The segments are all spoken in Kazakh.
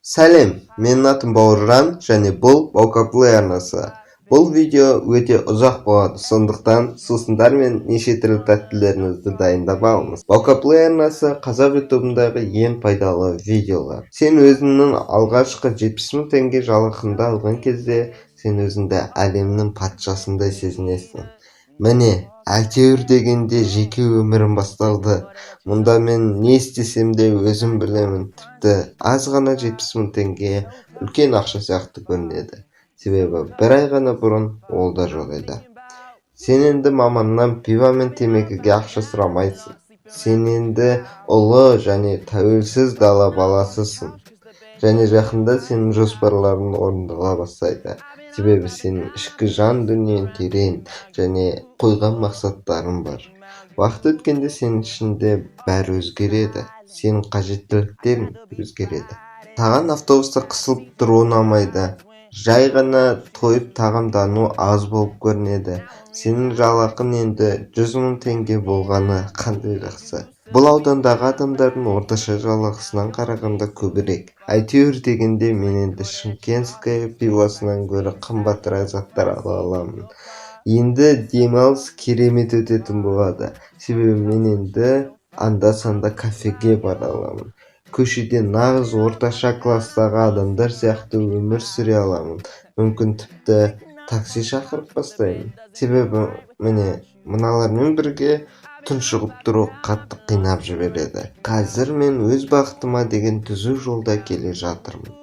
Сәлем, менің атым Бауыржан және бұл Vocabulary арнасы. Бұл видео өте ұзақ болады, сондықтан сусындар мен неше түрлі тәттілеріңізді дайындап алыңыз. Vocabulary арнасы қазақ ютубындағы ең пайдалы видеолар. Сен өзіңнің алғашқы 70 000 теңге жалақыңды алған кезде, сен өзіңді әлемнің патшасындай сезінесің. Міне, әйтеуір дегенде жеке өмірім басталды. Мұнда мен не істесем де өзім білемін. Тіпті аз ғана 70 000 теңге үлкен ақша сияқты көрінеді. Себебі бір ай ғана бұрын ол да жоқ еді. Сен енді маманнан пиво мен темекіге ақша сұрамайсың. Сен енді ұлы және тәуелсіз дала баласысың. Және жақында сенің жоспарларың орындала бастайды. Себебі сенің ішкі жан дүниең терең және қойған мақсаттарың бар. Уақыт өткенде сенің ішінде бәрі өзгереді. Сенің қажеттіліктерің өзгереді. Саған автобуста қысылып тұру ұнамайды. Жай ғана тойып тағамдану аз болып көрінеді. Сенің жалақың енді 100 000 теңге болғаны қандай жақсы. Бұл аудандағы адамдардың орташа жалақысынан қарағанда көбірек. Әйтеуір дегенде мен енді Шымкентская пивосынан гөрі қымбатырақ заттар ала аламын. Енді демалыс керемет өтетін болады. Себебі мен енді анда-санда кафеге бара аламын. Көшеде нағыз орташа кластағы адамдар сияқты өмір сүре аламын. Мүмкін тіпті такси шақырып бастаймын. Себебі міне мыналармен бірге тұншығып тұру қатты қинап жібереді. Қазір мен өз бақытыма деген түзу жолда келе жатырмын.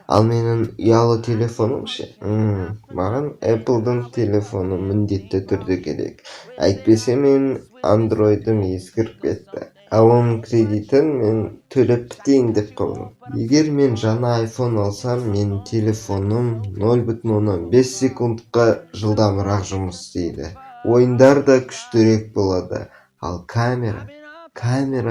Ал менің ұялы телефоным ше? Маған Apple'дың телефоны міндетті түрде керек. Әйтпесе мен Android'ым ескіріп кетті. Ал оның кредитін мен төлеп бітейін деп қалдым. Егер мен жаңа iPhone алсам, менің телефоным 0,5 секундқа жылдамырақ жұмыс істейді. Ойындар да күштірек болады. Ал камера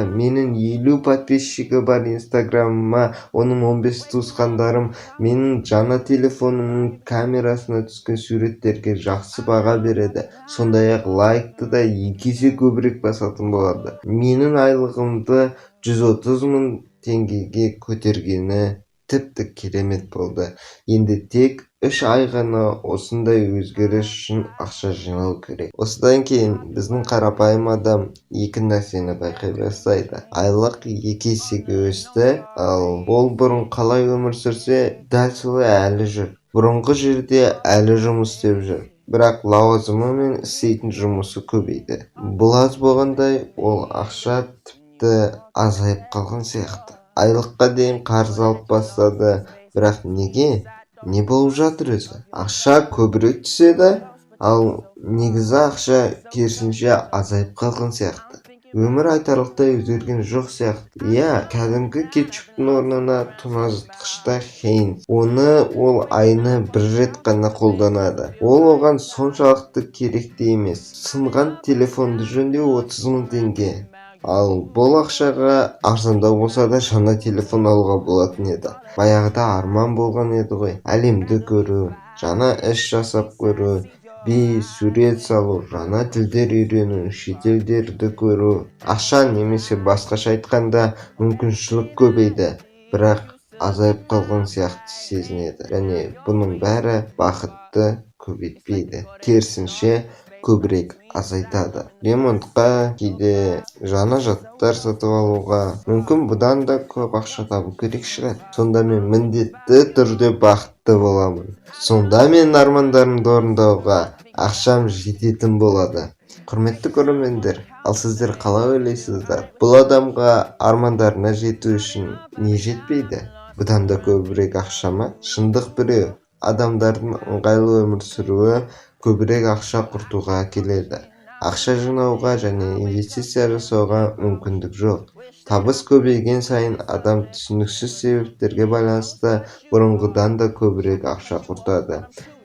менің 50 подписчигі бар инстаграмыма, оның 15 туысқандарым менің жаңа телефонымның камерасына түскен суреттерге жақсы баға береді. Сондай-ақ лайкты да 2 есе көбірек басатын болады. Менің айлығымды 130 000 теңгеге көтергені тіпті керемет болды. Енді тек 3 ай ғана осындай өзгеріс үшін ақша жинау керек. Осыдан кейін біздің қарапайым адам екі нәрсені байқай бастайды. Айлық 2 есеге өсті, ал ол бұрын қалай өмір сүрсе, дәл солай әлі жүр. Бұрынғы жерде әлі жұмыс істеп жүр. Бірақ лауазымы мен істейтін жұмысы көбейді. Бұл аз болғандай, ол ақша тіпті азайып қалған сияқты. Айлыққа дейін қарыз алып бастады. Бірақ неге? Не болып жатыр өзі? Ақша көбірек түседі, ал негізі ақша керісінше азайып қалған сияқты. Өмір айтарлықтай өзгерген жоқ сияқты. Кәдімгі кетчуптың орнына тоңазытқышта Heinz. Оны ол айына 1 рет қана қолданады. Ол оған соншалықты керек те емес. Сынған телефонды жөндеу 30 000 теңге. Ал бұл ақшаға арзандау болса да жаңа телефон алуға болатын еді. Баяғыда арман болған еді ғой. Әлемді көру, жаңа іс жасап көру, сурет салу, жаңа тілдер үйрену, шетелдерді көру. Ақша немесе басқаша айтқанда мүмкіншілік көбейді, бірақ азайып қалған сияқты сезінеді. Және бұның бәрі бақытты көбейтпейді. Керісінше көбірек азайтады. Ремонтқа, кейде жаңа жаттар сатып алуға, мүмкін бұдан да көп ақша табу керек шығар. Сонда мен міндетті түрде бақытты боламын. Сонда мен армандарымды орындауға ақшам жететін болады. Құрметті көрермендер, ал сіздер қалай ойлайсыздар? Бұл адамға армандарына жету үшін не жетпейді? Бұдан да көбірек ақша ма? Шындық біреу. Адамдардың ыңғайлы өмір сүруі көбірек ақша құртуға келеді. Ақша жинауға және инвестиция жасауға мүмкіндік жоқ. Табыс көбейген сайын адам түсініксіз себептерге байланысты бұрынғыдан да көбірек ақша құртады.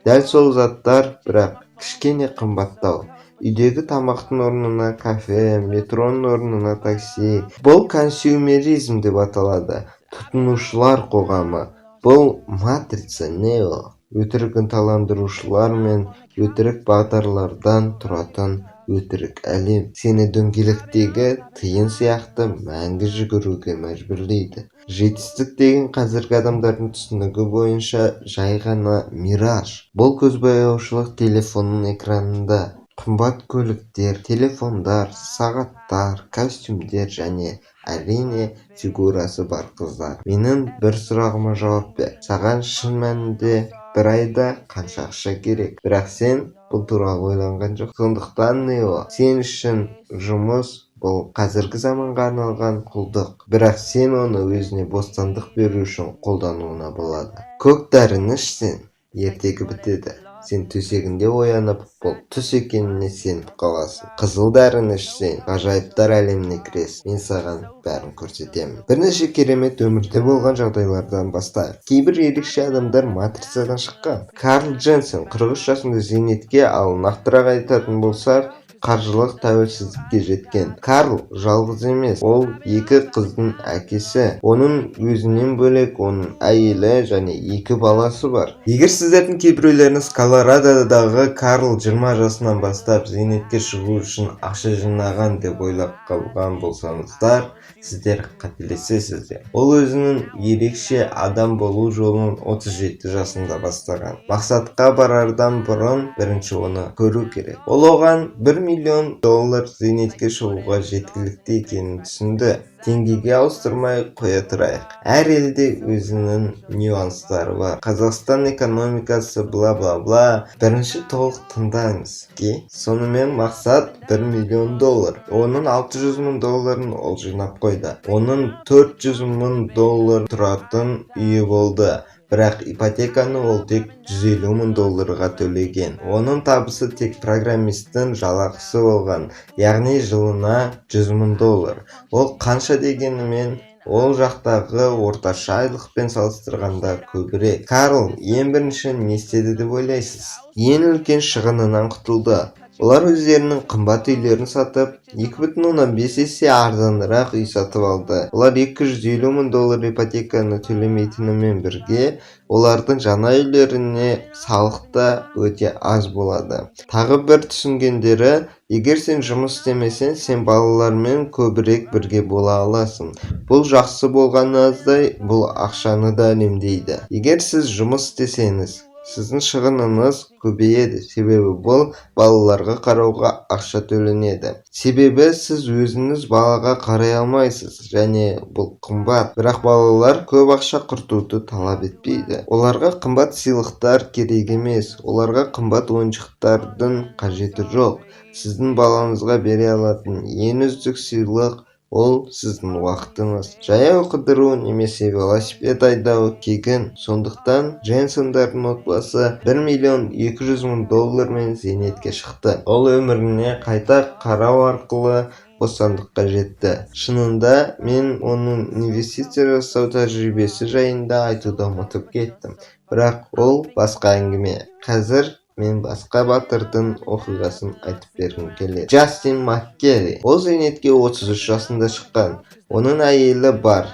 Дәл сол заттар, бірақ кішкене қымбаттау. Үйдегі тамақтың орнына кафе, метроның орнына такси. Бұл консюмеризм деп аталады. Тұтынушылар қоғамы. Бұл матрица нео. Өтірік ынталандырушылар мен өтірік бағдарлардан тұратын өтірік әлем. Сені дөңгелектегі тиын сияқты мәңгі жүгіруге мәжбүрлейді. Жетістік деген қазіргі адамдардың түсінігі бойынша жай ғана мираж. Бұл көзбояушылық телефонның экранында қымбат көліктер, телефондар, сағаттар, костюмдер және әрине фигурасы бар қыздар. Менің бір сұрағыма жауап бер. Саған шын мәнінде бір айда қанша ақша керек? Бірақ сен бұл туралы ойланған жоқ. Сондықтан Нео, сен үшін жұмыс бұл қазіргі заманға арналған құлдық. Бірақ сен оны өзіне бостандық беру үшін қолдануына болады. Көк дәріні ішсең, ертегі бітеді. Сен төсегінде оянып, бұл түс екеніне сеніп қаласың. Қызыл дәріні ішсең, ғажайыптар әлеміне кіресің. Мен саған бәрін көрсетемін. Бірнеше керемет өмірде болған жағдайлардан бастайық. Кейбір ерекше адамдар матрицадан шыққан. Карл Дженсен 43 жасында зейнетке, ал нақтырақ айтатын болсақ, қаржылық тәуелсіздікке жеткен. Карл жалғыз емес, ол 2 қыздың әкесі. Оның өзінен бөлек оның әйелі және 2 баласы бар. Егер сіздердің кейбіреулеріңіз Колорадодағы Карл 20 жасынан бастап зейнетке шығу үшін ақша жинаған деп ойлап қалған болсаңыздар, сіздер қателесесіздер. Ол өзінің ерекше адам болу жолын 37 жасында бастаған. Мақсатқа барардан бұрын бірінші оны көру керек. Ол оған $1 миллион зейнетке шығуға жеткілікті екенін түсінді. Теңгеге ауыстырмай қоя тұрайық. Әр елде өзінің нюанстары бар. Қазақстан экономикасы бла-бла-бла. Бірінші толық тыңдаңыз. Сонымен мақсат $1 миллион. Оның $600,000 ол жинап қойды. Оның $400,000 тұратын үйі болды. Бірақ ипотеканы ол тек $150,000 төлеген. Оның табысы тек программисттің жалақысы болған, яғни жылына $100,000. Ол қанша дегенімен ол жақтағы орташа айлықпен салыстырғанда көбірек. Карл ең бірінші не істеді деп ойлайсыз? Ең үлкен шығынынан құтылды. Олар өздерінің қымбат үйлерін сатып, 2,5 есе арзанырақ үй сатып алды. Олар $250,000 ипотеканы төлемейтінімен бірге, олардың жаңа үйлеріне салық та өте аз болады. Тағы бір түсінгендері, егер сен жұмыс істемесең, сен балалармен көбірек бірге бола аласың. Бұл жақсы болғаны аздай, бұл ақшаны да үнемдейді. Егер сіз жұмыс істесеңіз, сіздің шығыныңыз көбейеді, себебі бұл балаларға қарауға ақша төленеді. Себебі сіз өзіңіз балаға қарай алмайсыз, және бұл қымбат. Бірақ балалар көп ақша құртуды талап етпейді. Оларға қымбат сыйлықтар керек емес, оларға қымбат ойыншықтардың қажеті жоқ. Сіздің балаңызға бере алатын ең үздік сыйлық ол сіздің уақытыңыз. Жаяу қыдыру немесе велосипед айдау тегін. Сондықтан Дженсендердің отбасы $1,200,000 мен зейнетке шықты. Ол өміріне қайта қарау арқылы бостандыққа жетті. Шынында мен оның инвестиция жасау тәжірибесі жайында айтуды ұмытып кеттім. Бірақ ол басқа әңгіме. Қазір мен басқа батырдың оқиғасын айтып бергім келеді. Джастин Маккери. Ол зейнетке 33 жасында шыққан. Оның әйелі бар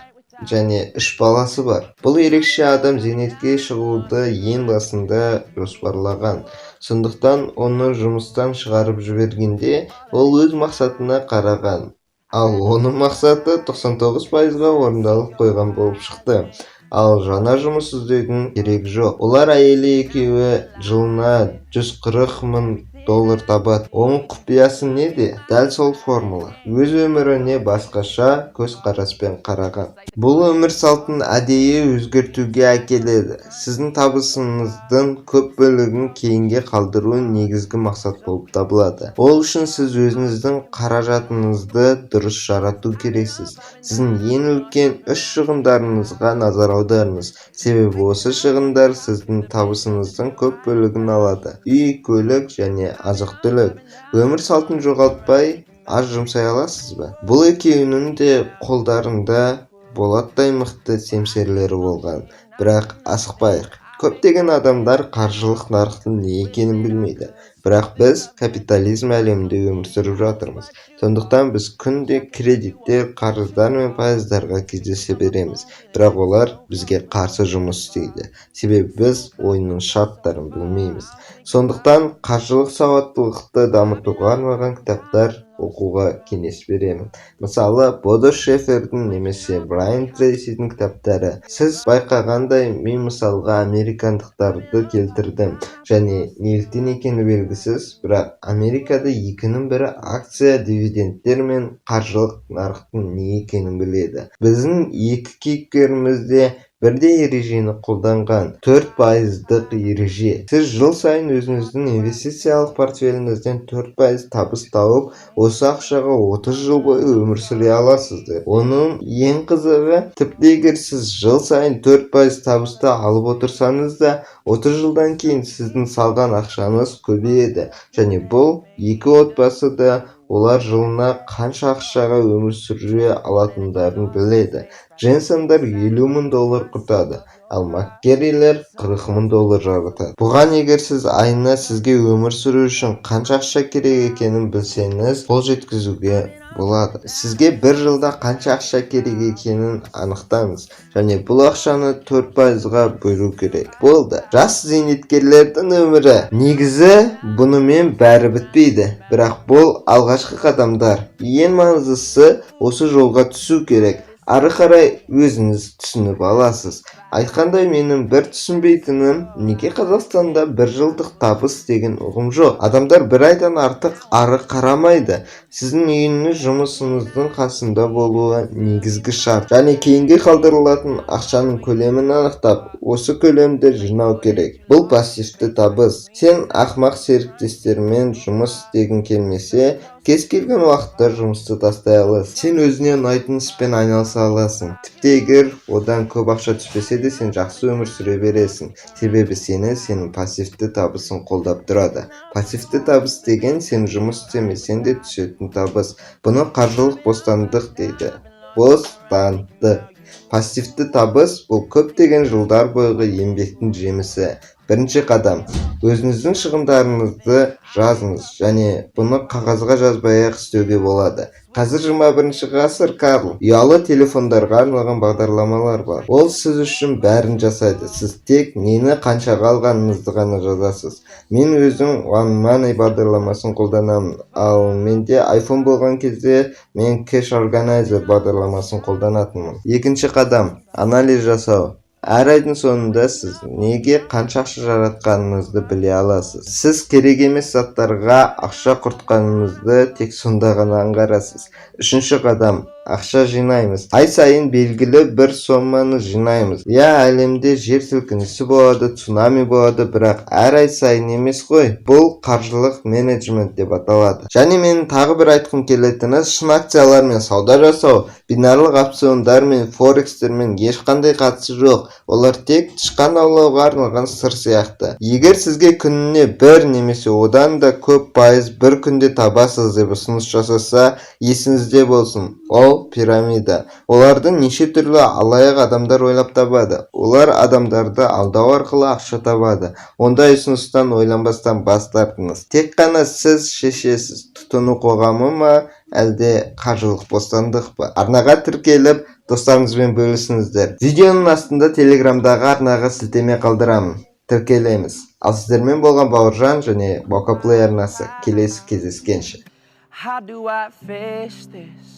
және 3 баласы бар. Бұл ерекше адам зейнетке шығуды ең басында жоспарлаған. Сондықтан оны жұмыстан шығарып жібергенде ол өз мақсатына қараған. Ал оның мақсаты 99%-ға орындалып қойған болып шықты. Ал жаңа жұмыс іздеудің керек жоқ. Олар әйелі екеуі жылына $140,000 табады. Оның құпиясы неде? Дәл сол формула. Өз өміріне басқаша көзқараспен қараған. Бұл өмір салтын әдейі өзгертуге әкеледі. Сіздің табысыңыздың көп бөлігін кейінге қалдыру негізгі мақсат болып табылады. Ол үшін сіз өзіңіздің қаражатыңызды дұрыс жарату керексіз. Сіздің ең үлкен 3 шығындарыңызға назар аударыңыз. Себебі осы шығындар сіздің табысыңыздың көп бөлігін алады. Үй, көлік және азық-түлік. Өмір салтын жоғалтпай, аз жұмсай аласыз ба? Бұл екеуінің де қолдарында болаттай мықты семсерлері болған. Бірақ асықпайық. Көптеген адамдар қаржылық нарықтың не екенін білмейді. Бірақ біз капитализм әлемінде өмір сүріп жатырмыз. Сондықтан біз күнде кредиттер, қарыздар мен пайыздарға кездесе береміз. Бірақ олар бізге қарсы жұмыс істейді. Себебі біз ойынның шарттарын білмейміз. Сондықтан қаржылық сауаттылықты дамытуға арналған кітаптар оқуға кеңес беремін. Мысалы, Бодо Шефердің немесе Брайан Трейсидің кітаптары. Сіз байқағандай, мен мысалға американдықтарды келтірдім, және неліктен екені белгісіз, бірақ Америкада екінің бірі акция, дивидендтер мен қаржылық нарықтың не екенін біледі. Біздің екі кейіпкеріміз де бірдей ережені қолданған 4%-дық ереже. Сіз жыл сайын өзіңіздің инвестициялық портфеліңізден 4% табыс тауып, осы ақшаға 30 жыл бойы өмір сүре аласыздар. Оның ең қызығы, тіпті егер сіз жыл сайын 4% табысты алып отырсаңыз да, 30 жылдан кейін сіздің салған ақшаңыз көбейеді. Және бұл екі отбасы да олар жылына қанша ақшаға өмір сүре алатындарын біледі. Дженсондар $50,000 құртады, ал Маккерилер $40,000 жаратады. Бұған егер сіз айына сізге өмір сүру үшін қанша ақша керек екенін білсеңіз, қол жеткізуге болады. Сізге бір жылда қанша ақша керек екенін анықтаңыз, және бұл ақшаны 4%-ға бөлу керек. Болды. Жас зейнеткерлердің өмірі. Негізі бұнымен бәрі бітпейді, бірақ бұл алғашқы қадамдар. Ең маңыздысы осы жолға түсу керек. Ары қарай өзіңіз түсініп аласыз. Айтқандай, менің бір түсінбейтінім, неге Қазақстанда бір жылдық табыс деген ұғым жоқ. Адамдар бір айдан артық ары қарамайды. Сіздің үйіңіз жұмысыңыздың қасында болуы негізгі шарт. Және кейінге қалдырылатын ақшаның көлемін анықтап, осы көлемді жинау керек. Бұл пассивті табыс. Сен ақмақ серіктестермен жұмыс істегің келмесе, кез келген уақытта жұмысты тастай аласың. Сен өзіңе ұнайтын іспен айналыса аласың. Тіпті егер одан көп ақша түспесе де, сен жақсы өмір сүре бересің. Себебі сенің пассивті табысың қолдап тұрады. Пассивті табыс деген сен жұмыс істемесең де түсетін табыс. Бұны қаржылық бостандық дейді. Бостандық. Пассивті табыс бұл көптеген жылдар бойғы еңбектің жемісі. Бірінші қадам. Өзіңіздің шығындарыңызды жазыңыз, және бұны қағазға жазбай-ақ істеуге болады. Қазір 21 ғасыр, Карл. Ұялы телефондарға арналған бағдарламалар бар. Ол сіз үшін бәрін жасайды. Сіз тек нені қаншаға алғаныңызды ғана жазасыз. Мен өзім One Money бағдарламасын қолданамын, ал менде iPhone болған кезде мен Cash Organizer бағдарламасын қолданатынмын. Екінші қадам. Анализ жасау. Әр айдың соңында сіз неге қанша ақша жаратқаныңызды біле аласыз. Сіз керек емес заттарға ақша құртқаныңызды тек сонда ғана аңғарасыз. Үшінші қадам. Ақша жинаймыз. Ай сайын белгілі бір соманы жинаймыз. Әлемде жер сілкінісі болады, цунами болады, бірақ әр ай сайын емес қой. Бұл қаржылық менеджмент деп аталады. Және менің тағы бір айтқым келетіні, шын акциялармен сауда жасау, бинарлық опциондар мен форекстермен ешқандай қатысы жоқ. Олар тек тышқан аулауға арналған сыр сияқты. Егер сізге күніне бір немесе одан да көп пайыз бір күнде табасыз деп ұсыныс жасаса, есіңізде болсын. Ол пирамида. Олардың неше түрлі алаяқ адамдар ойлап табады. Олар адамдарды алдау арқылы ақша табады. Ондай ұсыныстан ойланбастан бас тартыңыз. Тек қана сіз шешесіз, тұтыну қоғамы ма, әлде қаржылық бостандық па? Арнаға тіркеліп, достарыңызбен бөлісіңіздер. Видеоның астында Телеграмдағы арнаға сілтеме қалдырамын. Тіркелеміз. Ал сіздермен болған Бауыржан және Баукаплей арнасы. Келесі кездескенше. How do I face this?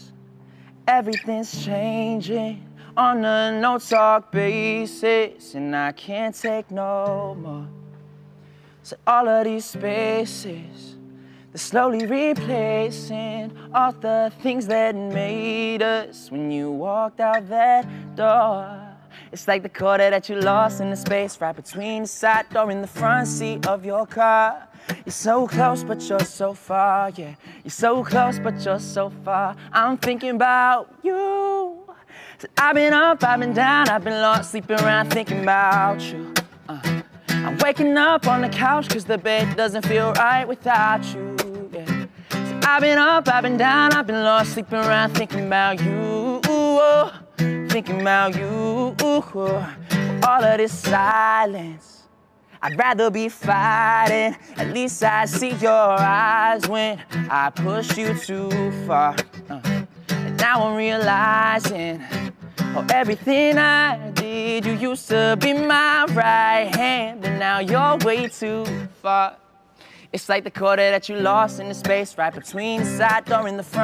Everything's changing on a no-talk basis, and I can't take no more. So all of these spaces, they're slowly replacing all the things that made us when you walked out that door. It's like the quarter that you lost in the space right between the side door and the front seat of your car. You're so close, but you're so far, yeah. You're so close, but you're so far. I'm thinking about you. So I've been up, I've been down, I've been lost, sleeping around, thinking about you. I'm waking up on the couch, cause the bed doesn't feel right without you, yeah. So I've been up, I've been down, I've been lost, sleeping around, thinking about you. Thinking about you. All of this silence, I'd rather be fighting. At least I see your eyes when I push you too far. And now I'm realizing, oh, everything I did, you used to be my right hand, but now you're way too far. It's like the quarter that you lost in the space right between the side door and the front.